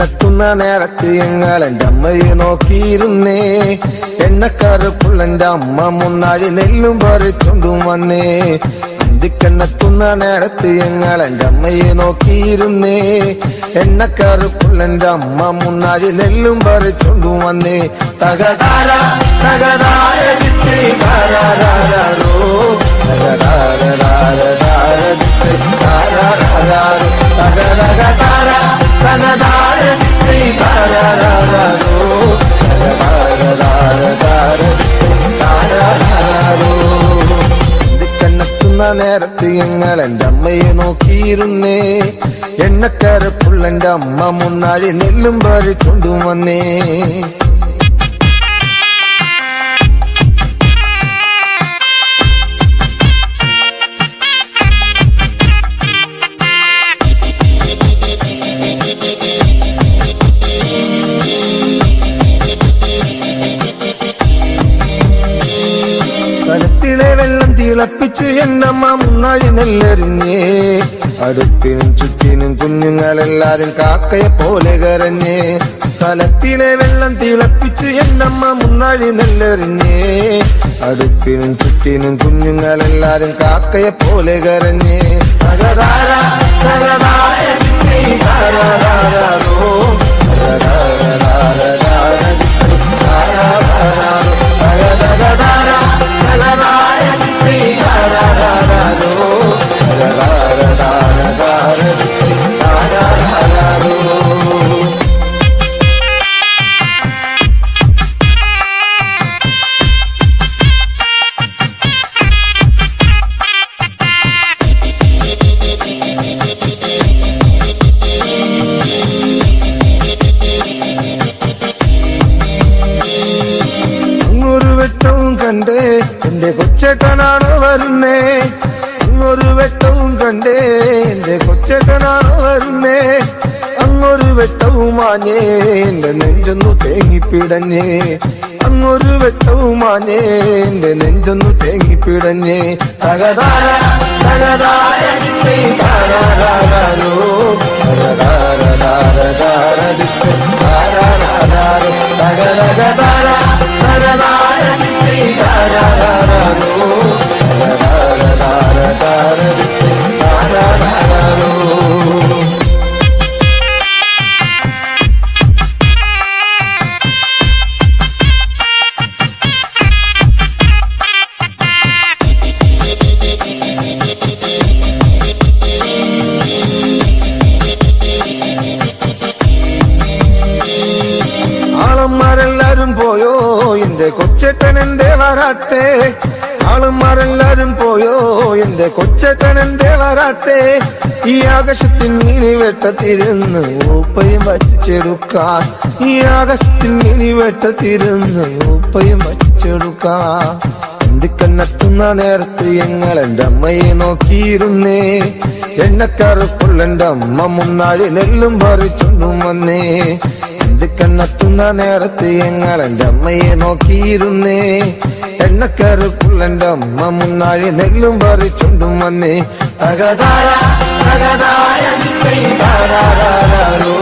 കണ്ണെത്തുന്ന നേരത്ത് ഞങ്ങൾ എൻ്റെ അമ്മയെ നോക്കിയിരുന്നേ. എണ്ണക്കറുപ്പുള്ള എൻ്റെ അമ്മ മുന്നാഴി നെല്ലും പറിച്ചുകൊണ്ടും വന്നേ. അന്തിക്കണ്ണെത്തുന്ന നേരത്ത് ഞങ്ങൾ എൻ്റെ അമ്മയെ നോക്കിയിരുന്നേ. എണ്ണക്കറുപ്പുള്ള എൻ്റെ അമ്മ മുന്നാഴി നെല്ലും പറിച്ചുകൊണ്ടും വന്നേ. തകതാര തകതാര താരാരോ കണ്ണെത്തുന്ന നേരത്ത് ഞങ്ങൾ എൻ്റെ അമ്മയെ നോക്കിയിരുന്നേ. എണ്ണക്കരപ്പുള്ള എൻ്റെ അമ്മ മുന്നാഴി നെല്ലും പറിച്ചുകൊണ്ടും വന്നേ. കലത്തിലെ വെള്ളം തിളപ്പിച്ച് എന്നമ്മ മുന്നാഴി നെല്ലെറിഞ്ഞേ. അടുപ്പിനും ചുറ്റിനും കുഞ്ഞുങ്ങളെല്ലാരും കാക്കയെ പോലെ കരഞ്ഞേ. കലത്തിലെ വെള്ളം തിളപ്പിച്ച് എന്നമ്മ മുന്നാഴി നെല്ലെറിഞ്ഞേ. അടുപ്പിനും ചുറ്റിനും കുഞ്ഞുങ്ങളെല്ലാരും കാക്കയെ പോലെ കരഞ്ഞേ. തകതാര തകതാര താരാരോ കണ്ടേ എന്റെ കൊച്ചേട്ടനാണോ വരുന്നേ. അങ്ങൊരു വെട്ടവും കണ്ടേ എന്റെ കൊച്ചേട്ടനാണോ വരുന്നേ. അങ്ങൊരു വെട്ടവും മാഞ്ഞേ എന്റെ നെഞ്ചൊന്നു തേങ്ങിപ്പിടഞ്ഞേ. അങ്ങൊരു വെട്ടവും മാഞ്ഞേ എന്റെ നെഞ്ചൊന്നു തേങ്ങിപ്പിടഞ്ഞേ. തകതാര തകതാര താരാരോ ആളന്മാരെല്ലാരും പോയോ എന്റെ കൊച്ചേട്ടൻ എന്തേ വരാത്തേ. ആളന്മാരെല്ലാരും പോയോ എന്റെ കൊച്ചേട്ടൻ എന്തേ വരാത്തേ. ഈ ആകാശത്തിൽ മിനി വെട്ടത്തിരുന്ന് ഉപ്പയും വച്ചിച്ചെടുക്കാൻ. ഈ ആകാശത്തിൽ മിനി വെട്ടത്തിരുന്ന് ഉപ്പയും വച്ചിച്ചെടുക്കാൻ. അന്തിക്കണ്ണെത്തുന്ന നേരത്ത് ഞങ്ങൾ എൻ്റെ അമ്മയെ നോക്കിയിരുന്നേ. എണ്ണക്കറുപ്പുള്ള എൻ്റെ അമ്മ മുന്നാഴി നെല്ലും പറിച്ചുകൊണ്ടും വന്നേ. കണ്ണെത്തുന്ന നേരത്ത് ഞങ്ങൾ എൻ്റെ അമ്മയെ നോക്കിയിരുന്നേ. എണ്ണക്കറുപ്പുള്ള എൻ്റെ അമ്മ മുന്നാഴി നെല്ലും പറിച്ചുകൊണ്ടും വന്നേ. തകതാര തകതാര താരാരോ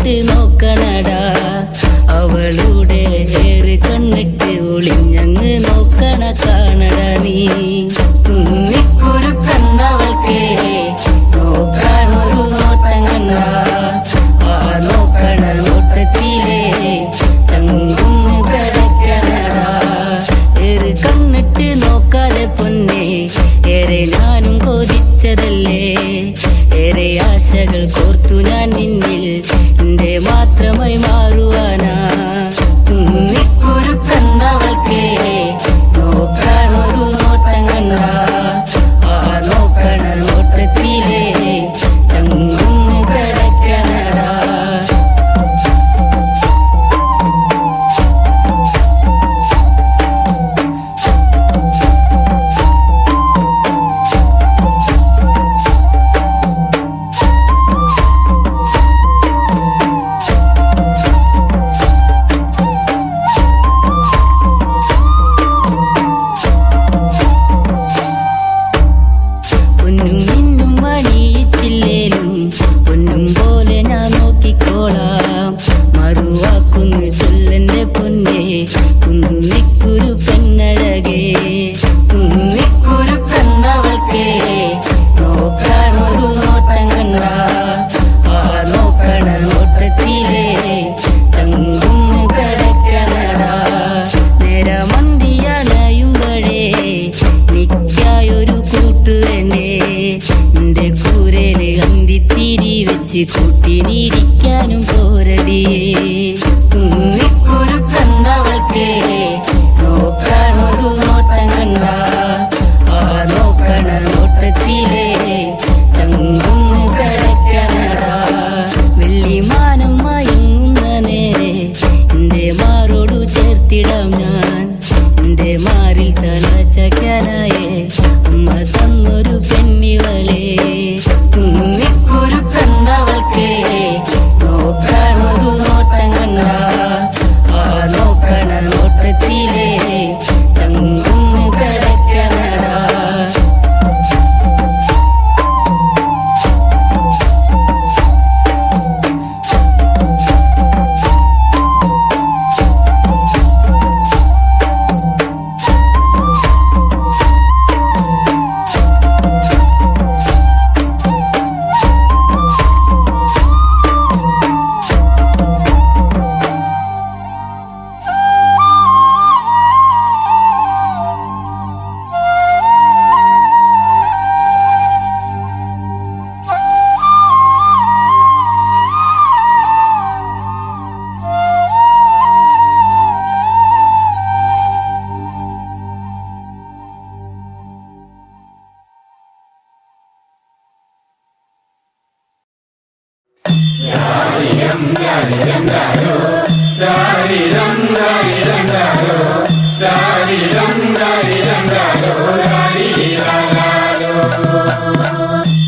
കണ്ണിട്ട് നോക്കണടാ അവളുടെ ഏറ് കണ്ണിട്ട് ഒളിഞ്ഞങ്ങ് നോക്കണ കാണടാ നീ കുന്നിക്കുരു കണ്ണവൾക്കേ നോക്കാനൊരു നോട്ടം കണ്ട ആ നോക്കണ നോട്ടത്തിലേ ചങ്കുന്ന് പിടക്കണടാ ഏറ് കണ്ണിട്ട് നോക്കാതെ പൊന്നേ ഏറെ ഞാനും കൊതിച്ചതല്ലേ ഏറെ ആശകൾ കോർത്തു ഞാൻ നിന്നിൽ എന്റെ മാത്രമായി മാറുവാനാ കുന്നിക്കുരു കണ്ണവൾക്കേ നോക്കാനൊരു നോട്ടം കണ്ട ആ നോക്കണ നോട്ടത്തിലേ ചങ്കുന്ന് പിടക്കണടാ പൊന്നും മിന്നും മണിയിച്ചില്ലേലും പൊന്നും പോലെ ഞാൻ നോക്കിക്കോളാം മറുവാക്കുന്നു ചൊല്ലന്റെ പൊന്നേ കുന്നിക്കുരു പെണ്ണഴകേ കുന്നിക്കുരു കണ്ണവൾക്കേ നോക്കാനൊരു നോട്ടം കണ്ട ആ നോക്കണ നോട്ടത്തിലേ ചങ്കുന്ന് കിടക്കണടാ നേരമന്തിയണയുമ്പോഴേ നിക്കായൊരു കൂട്ടുവേണ്ടേ എന്റെ കൂരയില് അന്തിത്തിരി വെച്ച് കൂട്ടിനിരിക്കാനും പോരടിയേ കുന്നിക്കുരു കണ്ണവൾക്കേ നോക്കാനൊരു നോട്ടം കണ്ട ആ നോക്കണ നോട്ടത്തിലേ ചങ്കുന്ന് കിടക്കണടാ വെള്ളിമാനം മയങ്ങുന്ന നേരെ എന്റെ മാറോടു ചേർത്തിടാം ഞാൻ എന്റെ മാറിൽ തല ചക്കാനായേ അമ്മ തന്നൊരു പെണ്ണിവളേ കുന്നിക്കുരു കണ്ണവൾക്കേ നോക്കാനൊരു നോട്ടം കണ്ട ആ നോക്കണ നോട്ടത്തിലേ ചങ്കുന്ന് കിടക്കണടാ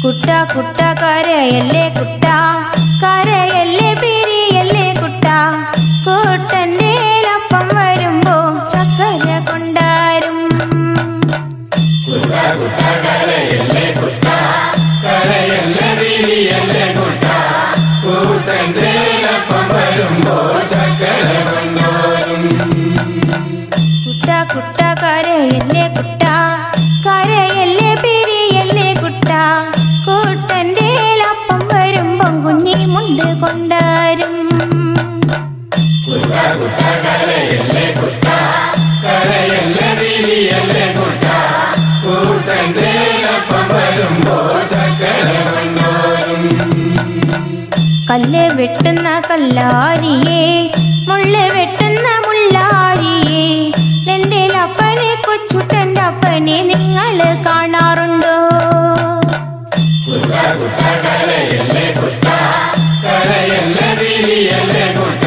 കുട്ട കുട്ട കരയല്ലേ കുട്ട കരയല്ലേ പിരിയല്ലേ കുട്ട കൂട്ടന്റെ അപ്പം വരുമ്പോ ചക്കര കൊണ്ടാരും കരയല്ലേ കുട്ട കരയല്ലേ പിരിയല്ലേ കുട്ട കൂട്ടന്റെ അപ്പം വരുമ്പോ ചക്കര കൊണ്ടാരും കുട്ട കുട്ട കരയല്ലേ കുട്ട കരയല്ലേ പിരിയല്ലേ കുട്ട കൂട്ടന്റെ അപ്പം വരുമ്പം കുഞ്ഞി മുണ്ട് കൊണ്ടാരും കരയല്ലേ കുട്ട കരയല്ലേ പിരിയല്ലേ കുട്ട കൂട്ടന്റെ അപ്പം വരുമ്പോ ചക്കര കൊണ്ടാരും കല്ല് വെട്ടുന്ന കല്ലാരിയേ മുള്ള് വെട്ടുന്ന മുള്ളാരിയേ എന്റെ അപ്പനെ കൊച്ചുട്ടന്റെ അപ്പനെ നിങ്ങൾ കാണാറുണ്ടോ കരയല്ലേ കുട്ട കരയല്ലേ പിരിയല്ലേ കുട്ട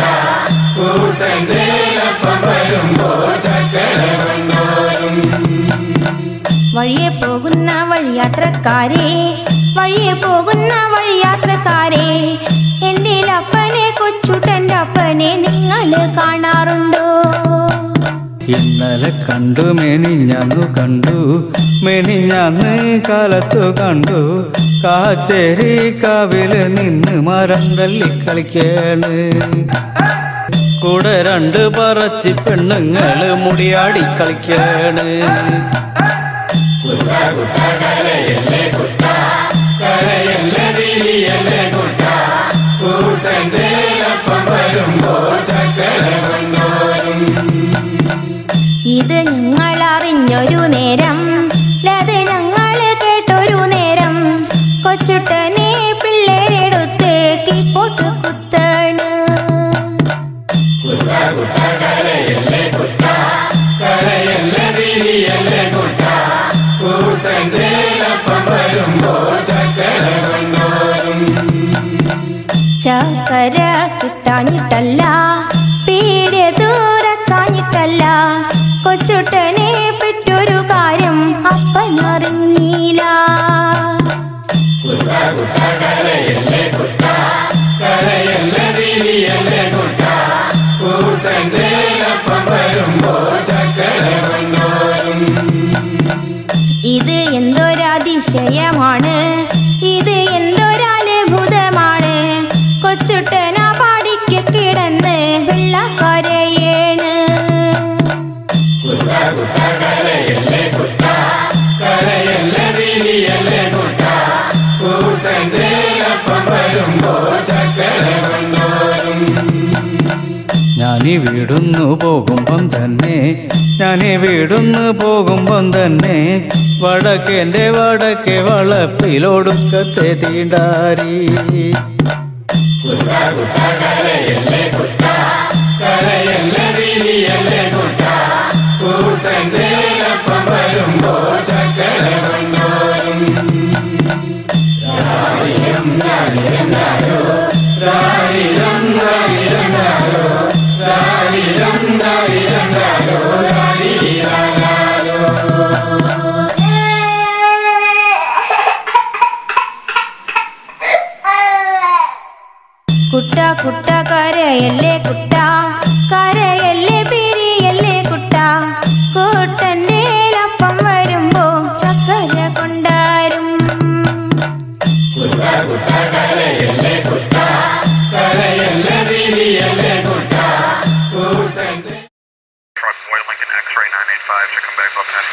കൂട്ടന്റെ അപ്പം വരുമ്പോ ചക്കര കൊണ്ടാരും വഴിയെ പോകുന്ന വഴിയാത്രക്കാരെ വഴിയെ പോകുന്ന വഴിയാത്രക്കാരെ എന്റെ അപ്പനെ കൊച്ചുട്ടന്റെ അപ്പനെ നിങ്ങൾ കാണാറുണ്ടോ ഇന്നലെ കണ്ടു മെനിഞ്ഞാന്നു കണ്ടു, മെനിഞ്ഞാന്ന് കാലത്തു കണ്ടു. കാച്ചേരി കാവില് നിന്ന് മരം തല്ലി കളിക്കാണ്. കൂടെ രണ്ട് പറച്ചി പെണ്ണുങ്ങള് മുടിയാടി കളിക്കാണ്. ഇത് ഞങ്ങൾ അറിഞ്ഞൊരു നേരം, അത് ഞങ്ങൾ കേട്ടൊരു നേരം. കൊച്ചുട്ടനെ പിള്ളേരെടുത്ത് കീപ്പോട്ട് കുത്താണ്. ചക്കര കിട്ടാഞ്ഞിട്ടല്ല, പീടിയ ദൂരക്കാഞ്ഞിട്ടല്ല, കൊച്ചുട്ടനെ പെറ്റൊരു കാര്യം അപ്പനറിഞ്ഞില്ല. ഇത് എന്തൊരതിശയമാണ്, ഇത് എന്തൊരത്ഭുതമാണ്. കൊച്ചുട്ടന പാടിക്ക് കിടന്ന് വെള്ളക്കരയേണ്. ഞാനീ വീടുന്നു പോകുമ്പം തന്നെ, ഞാനീ വീടുന്നു പോകുമ്പം തന്നെ, വടക്കേന്റെ വടക്കേ വളപ്പിലൊടുക്കത്തെ തീണ്ടാരി. കുട്ട കുട്ട കരയല്ലേ കുട്ട, കരയല്ലേ പിരിയല്ലേ കുട്ട. കൂട്ടൻ്റെ അപ്പം വരുമ്പോ ചക്കര കൊണ്ടാരും. Lincoln X-ray 985 to come back up past.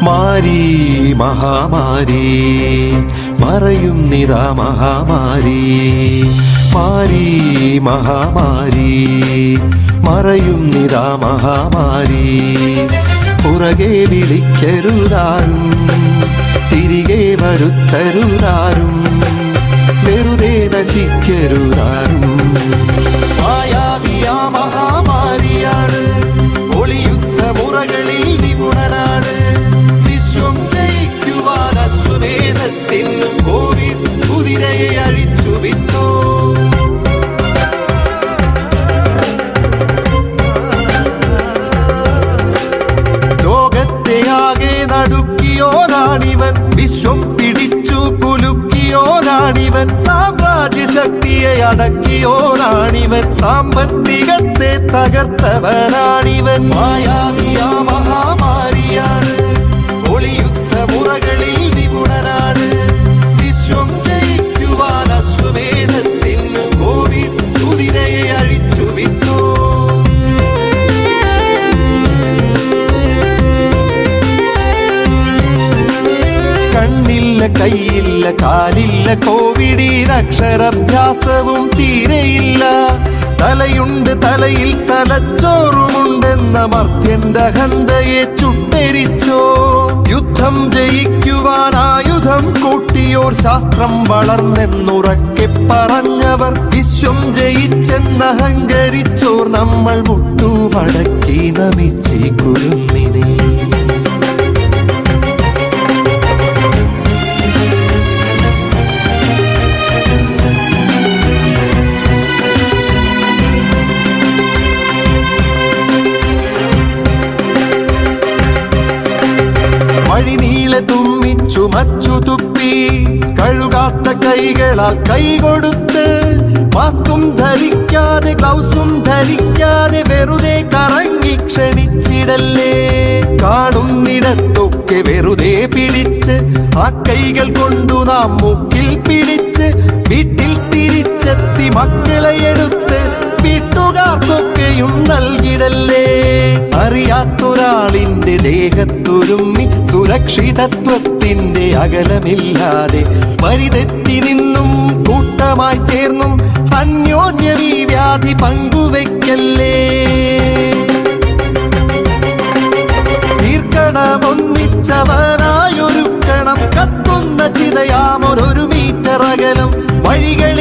മാരി മഹാമാരി മറയും നിതാ മഹാമാരി. മാരി മഹാമാരി മറയും നിതാ മഹാമാരി. പുറകെ വിളിക്കരുതാരും, തിരികെ വരുത്തരുതാരും, വെറുതെ നശിക്കരുതാരും. മായാവിയാ മഹാമാരിയാണ്, ഒളിയുത്ത മുറകളിൽ നിപുണനാണ്. വിശ്വം ജയിക്കുവാൻ അശ്വമേധത്തിൽ കോവിഡ് കുതിരയെ അഴിച്ചു വിട്ടോ. ലോകത്തെ ആകെ നടുക്കിയോനാണിവൻ, വിശ്വം പിടിച്ചു കുലുക്കിയോനാണിവൻ. സാമ്രാജ്യ ശക്തിയെ അടക്കിയോനാണിവൻ, സാമ്പത്തികത്തെ തകർത്തവനാണിവൻ. മായാവിയാ മഹാമാരിയാണ്, ഒളിയുത്ത മുറകളിൽ നിപുണനാണ്. വിശ്വം ജയിക്കുവാൻ അശ്വമേധത്തിൽ കോവിഡ് കുതിരയെ അഴിച്ചു വിട്ടോ. കണ്ണില്ല കൈയില്ല കാലില്ല കോവിഡിന് അക്ഷരാഭ്യാസവും തീരെയില്ല. തലയുണ്ട് തലയിൽ തലച്ചോറുമുണ്ടെന്ന മർത്യന്റെ അഹന്തയെ ചുട്ടെരിച്ചോ. യുദ്ധം ജയിക്കുവാൻ ആയുധം കൂട്ടിയോർ, ശാസ്ത്രം വളർന്നെന്നുറക്കെ പറഞ്ഞവർ, വിശ്വം ജയിച്ചെന്നഹങ്കരിച്ചോർ. നമ്മൾ മുട്ടുമടക്കി നമിച്ചി കുരുന്നിനെ. ചുമച്ചു തുപ്പി കഴുകാത്ത കൈകളാൽ കൈ കൊടുത്ത് മാസ്കും ധരിക്കാതെ ഗ്ലൗസും ധരിക്കാതെ വെറുതെ കറങ്ങി ക്ഷണിച്ചിടല്ലേ. കാണുന്നിടത്തൊക്കെ വെറുതെ പിടിച്ച് ആ കൈകൾ കൊണ്ടു നാം മൂക്കിൽ പിടിച്ച് വീട്ടിൽ തിരിച്ചെത്തി മക്കളെ എടുത്ത് വീട്ടുകാർക്കൊക്കെയും നൽകിടല്ലേ. അറിയാത്തൊരാളിന്റെ ദേഹത്തുരുമ്മി സുരക്ഷിതത്വത്തിന്റെ അകലമില്ലാതെ വരിതെറ്റി നിന്നും കൂട്ടമായി ചേർന്നും അന്യോന്യം ഈ വ്യാധി പങ്കുവെക്കല്ലേ. തീർക്കണമൊന്നിച്ചവനായൊരുക്കണം കത്തുന്ന ചിതയാമൊരു മീറ്റർ അകലം. വഴികളിൽ